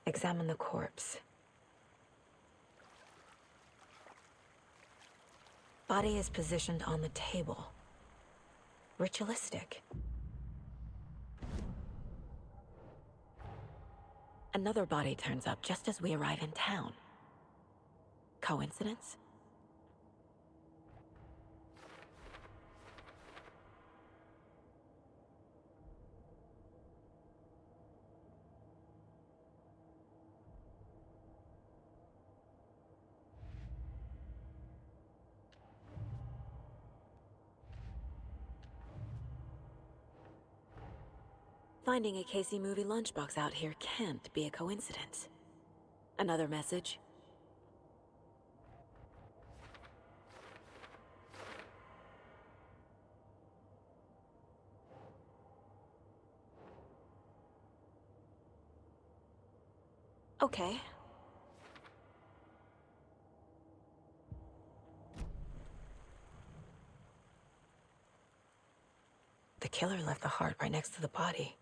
Examine the corpse. Body is positioned on the table. Ritualistic. Another body turns up just as we arrive in town. Coincidence? Finding a Casey movie lunchbox out here can't be a coincidence. Another message? Okay. The killer left the heart right next to the body.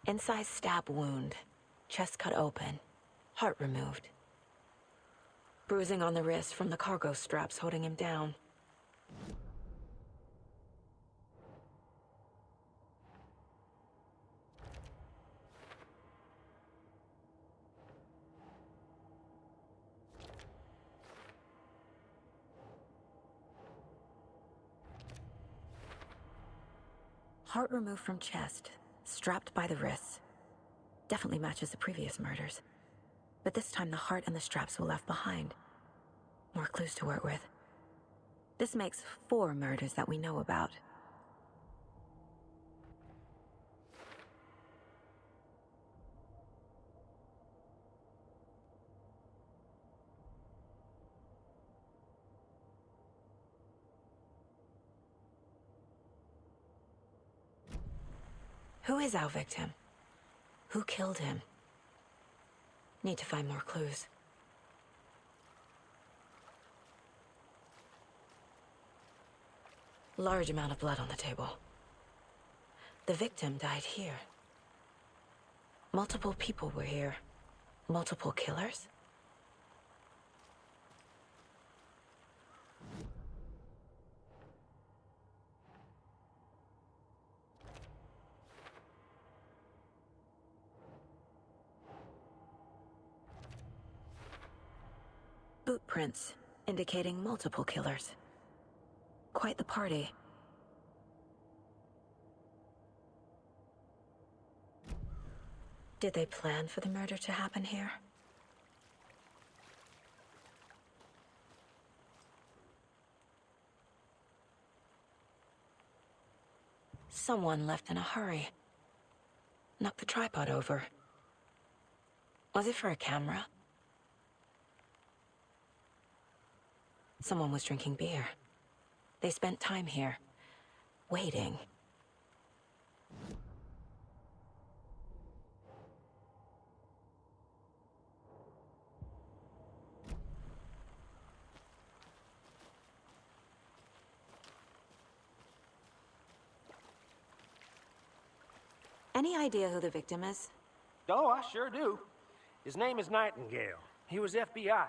Incised stab wound, chest cut open, heart removed. Bruising on the wrist from the cargo straps holding him down. Heart removed from chest, strapped by the wrists. Definitely matches the previous murders. But this time the heart and the straps were left behind. More clues to work with. This makes 4 murders that we know about. Who is our victim? Who killed him? Need to find more clues. Large amount of blood on the table. The victim died here. Multiple people were here. Multiple killers? Boot prints, indicating multiple killers. Quite the party. Did they plan for the murder to happen here? Someone left in a hurry. Knocked the tripod over. Was it for a camera? Someone was drinking beer. They spent time here, waiting. Any idea who the victim is? Oh, I sure do. His name is Nightingale. He was FBI.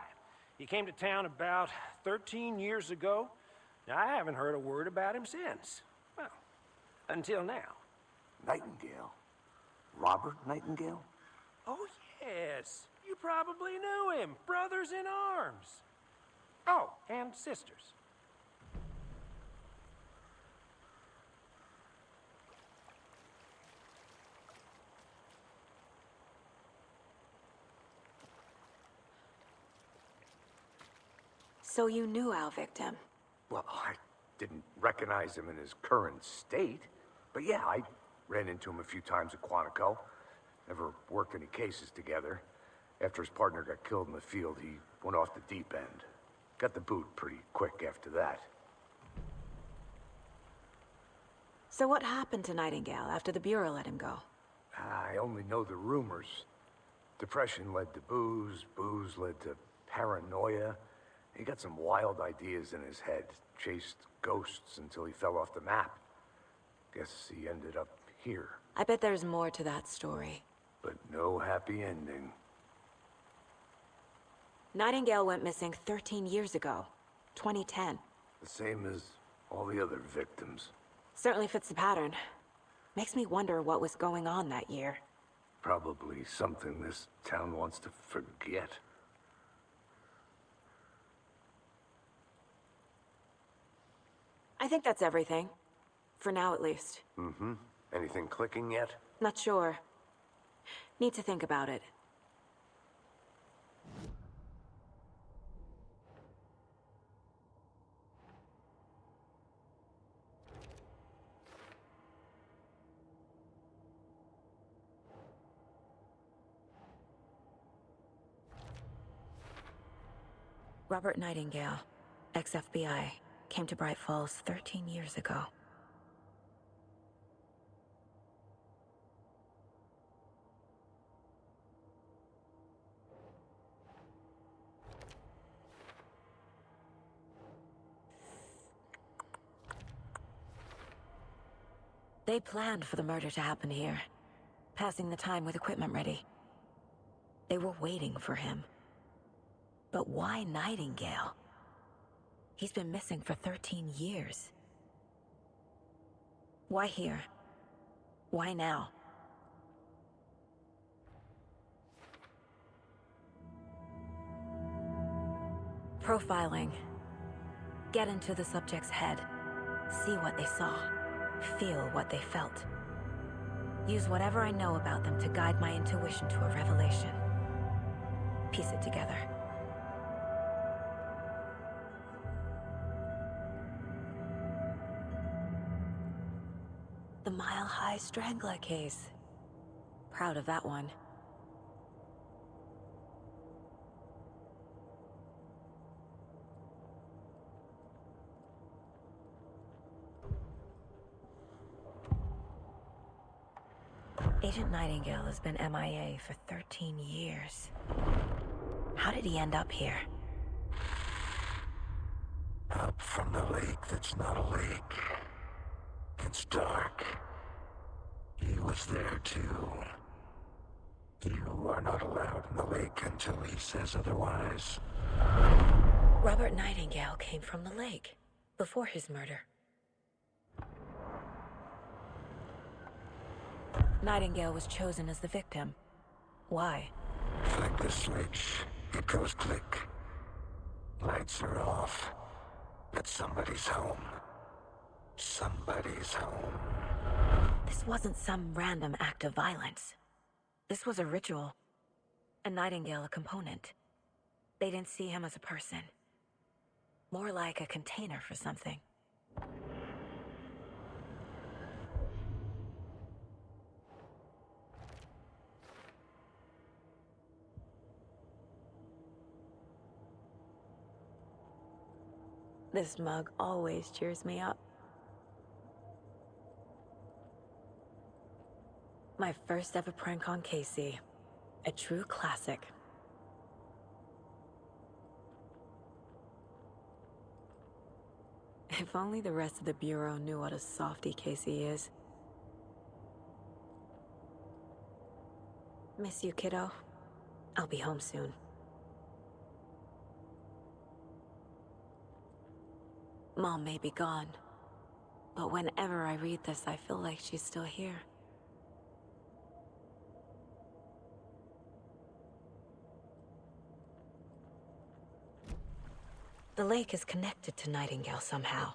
He came to town about 13 years ago. Now, I haven't heard a word about him since. Well, until now. Nightingale? Robert Nightingale? Oh, yes. You probably knew him. Brothers in arms. Oh, and sisters. So you knew our victim? Well, I didn't recognize him in his current state. But yeah, I ran into him a few times at Quantico. Never worked any cases together. After his partner got killed in the field, he went off the deep end. Got the boot pretty quick after that. So what happened to Nightingale after the Bureau let him go? I only know the rumors. Depression led to booze, booze led to paranoia. He got some wild ideas in his head, chased ghosts until he fell off the map. Guess he ended up here. I bet there's more to that story. but no happy ending. Nightingale went missing 13 years ago, 2010. The same as all the other victims. Certainly fits the pattern. Makes me wonder what was going on that year. Probably something this town wants to forget. I think that's everything. For now, at least. Mm-hmm. Anything clicking yet? Not sure. Need to think about it. Robert Nightingale, ex-FBI, came to Bright Falls 13 years ago. They planned for the murder to happen here, passing the time with equipment ready. They were waiting for him. But why Nightingale? He's been missing for 13 years. Why here? Why now? Profiling. Get into the subject's head. See what they saw. Feel what they felt. Use whatever I know about them to guide my intuition to a revelation. Piece it together. The Mile High Strangler case. Proud of that one. Agent Nightingale has been MIA for 13 years. How did he end up here? Up from the lake that's not a lake. It's dark. He was there too. You are not allowed in the lake until he says otherwise. Robert Nightingale came from the lake, before his murder. Nightingale was chosen as the victim. Why? Flick the switch. It goes click. Lights are off. But somebody's home. Somebody's home. This wasn't some random act of violence. This was a ritual. And Nightingale a component. They didn't see him as a person. More like a container for something. This mug always cheers me up. My first ever prank on Casey. A true classic. If only the rest of the Bureau knew what a softie Casey is. Miss you, kiddo. I'll be home soon. Mom may be gone, but whenever I read this, I feel like she's still here. The lake is connected to Nightingale somehow.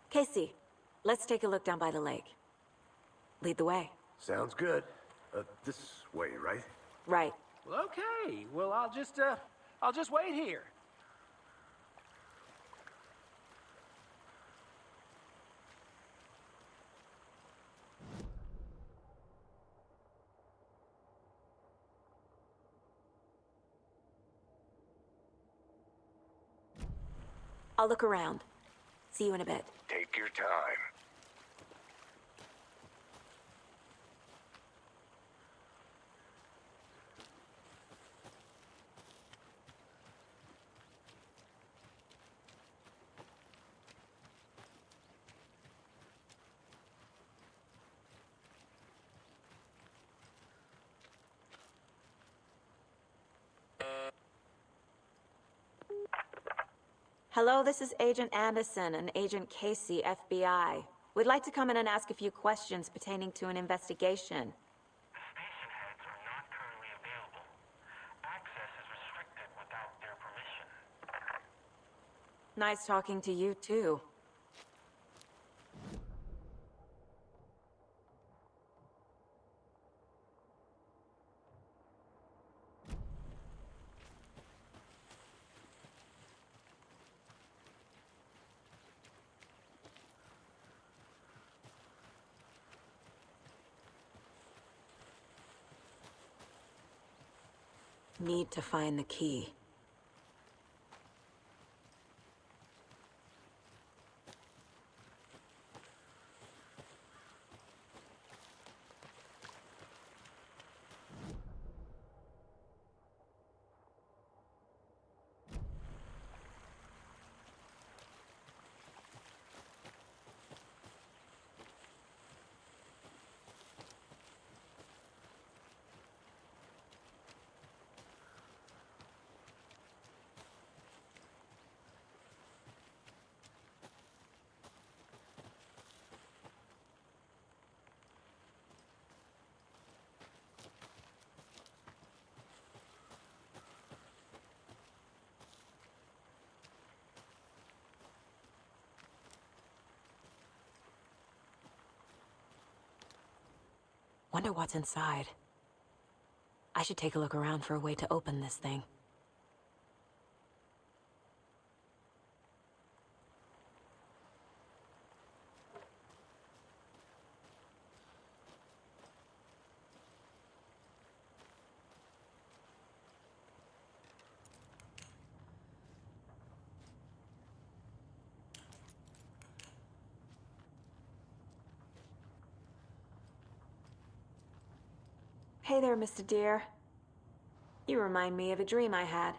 Casey, let's take a look down by the lake. Lead the way. Sounds good. This way, right? Right. Well, okay. Well, I'll just wait here. I'll look around. See you in a bit. Take your time. Hello, this is Agent Anderson and Agent Casey, FBI. We'd like to come in and ask a few questions pertaining to an investigation. The station heads are not currently available. Access is restricted without their permission. Nice talking to you, too. Need to find the key. Wonder what's inside. I should take a look around for a way to open this thing. Hey there, Mr. Deer. You remind me of a dream I had.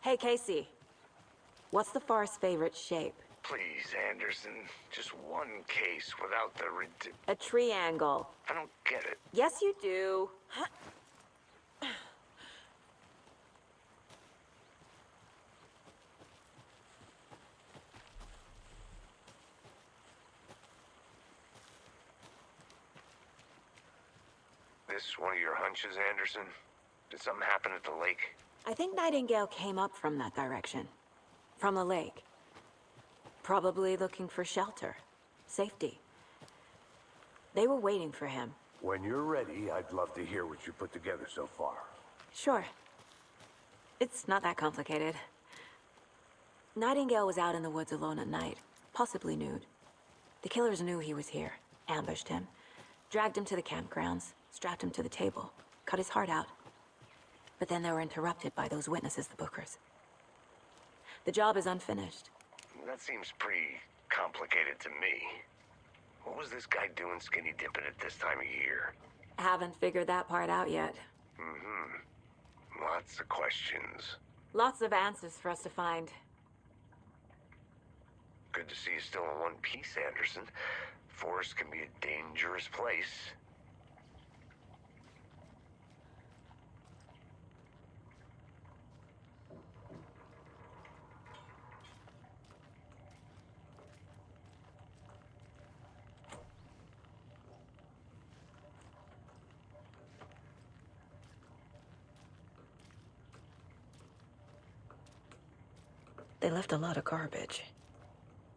Hey, Casey. What's the far's favorite shape? Please, Anderson. Just one case without the A triangle. I don't get it. Yes, you do. This one of your hunches, Anderson? Did something happen at the lake? I think Nightingale came up from that direction. From the lake. Probably looking for shelter. Safety. They were waiting for him. When you're ready, I'd love to hear what you put together so far. Sure. It's not that complicated. Nightingale was out in the woods alone at night, possibly nude. The killers knew he was here, ambushed him, dragged him to the campgrounds, strapped him to the table, cut his heart out. But then they were interrupted by those witnesses, the Bookers. The job is unfinished. That seems pretty complicated to me. What was this guy doing skinny dipping at this time of year? Haven't figured that part out yet. Lots of questions. Lots of answers for us to find. Good to see you still in one piece, Anderson. Forest can be a dangerous place. They left a lot of garbage.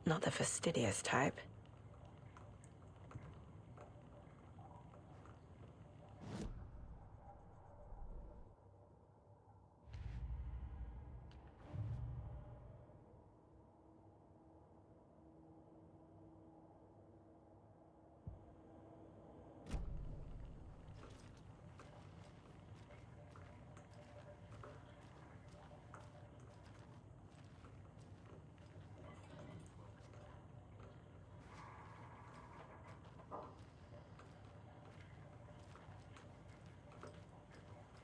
Not the fastidious type.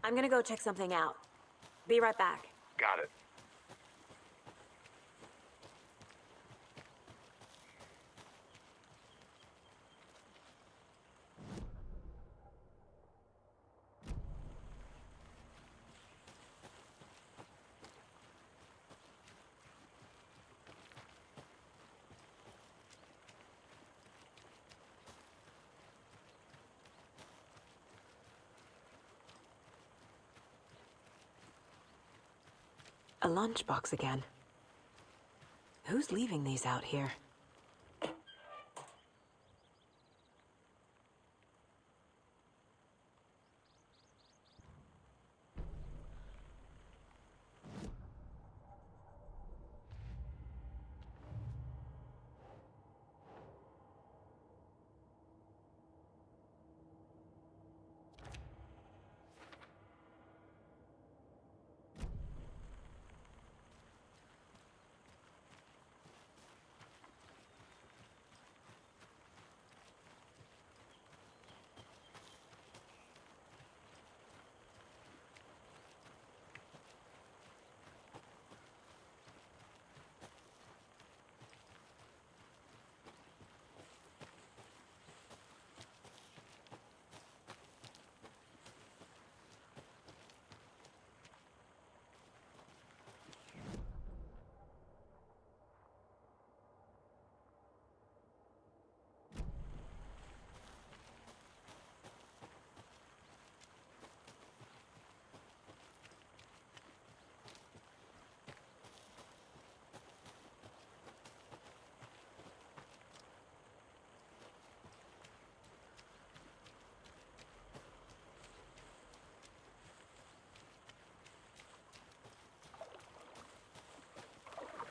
I'm gonna go check something out. Be right back. Got it. A lunchbox again. Who's leaving these out here?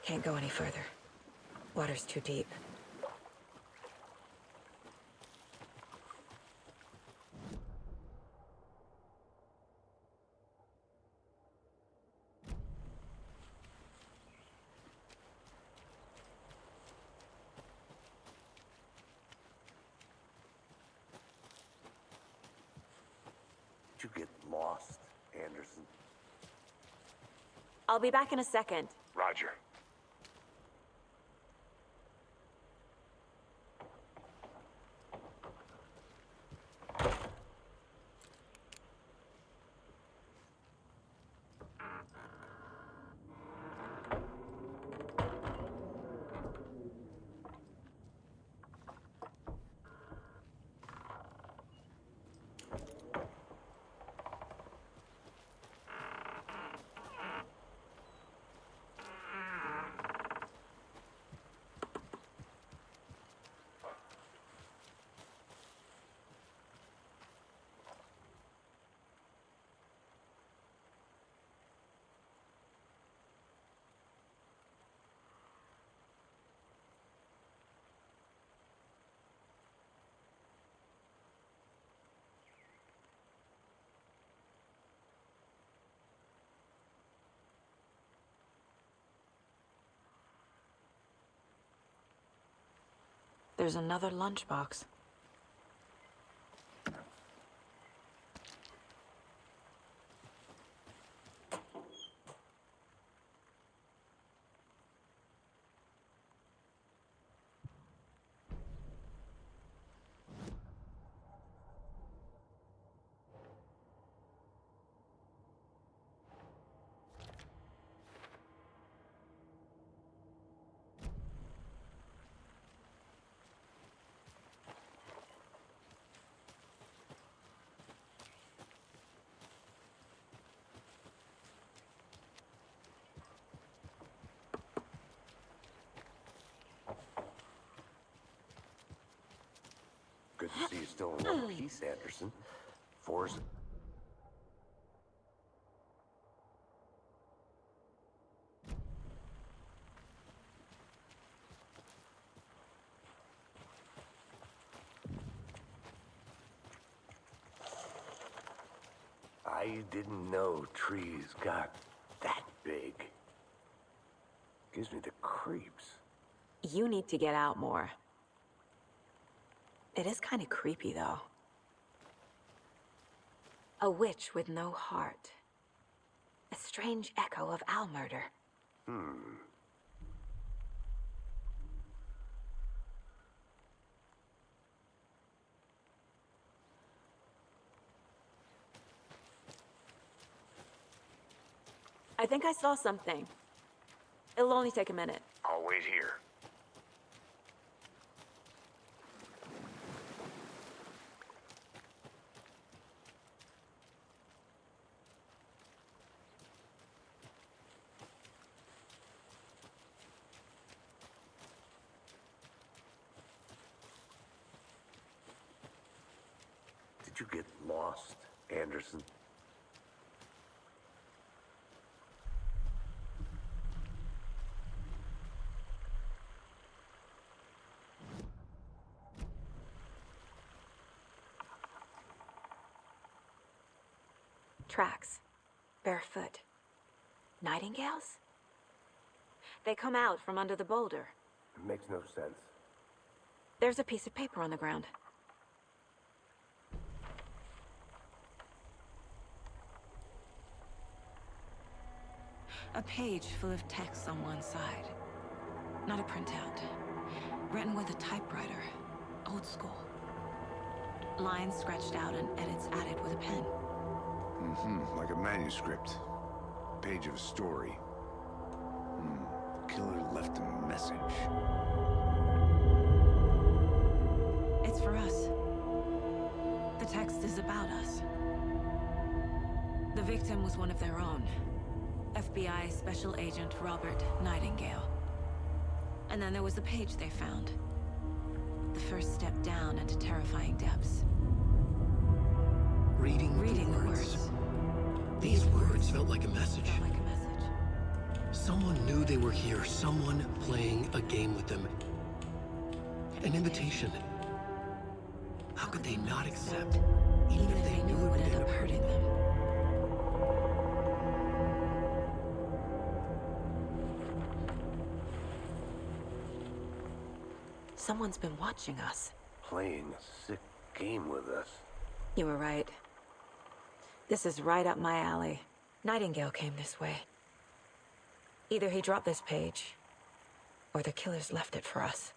Can't go any further. Water's too deep. Did you get lost, Anderson? I'll be back in a second. Roger. There's another lunchbox. Good to see you still in one piece, Anderson. Forrest. I didn't know trees got that big. Gives me the creeps. You need to get out more. It is kind of creepy, though. A witch with no heart. A strange echo of Al murder. I think I saw something. It'll only take a minute. I'll wait here. Did you get lost, Anderson? Tracks. Barefoot. Nightingales? They come out from under the boulder. It makes no sense. There's a piece of paper on the ground. A page full of text on one side. Not a printout. Written with a typewriter. Old school. Lines scratched out and edits added with a pen. Like a manuscript. Page of a story. Killer left a message. It's for us. The text is about us. The victim was one of their own. FBI Special Agent Robert Nightingale. And then there was the page they found. The first step down into terrifying depths. Reading the words. These words felt like a message. Felt like a message. Someone knew they were here, someone playing a game with them. An invitation. How could they not accept, even if they knew it would end up hurting them? Someone's been watching us. Playing a sick game with us. You were right. This is right up my alley. Nightingale came this way. Either he dropped this page, or the killers left it for us.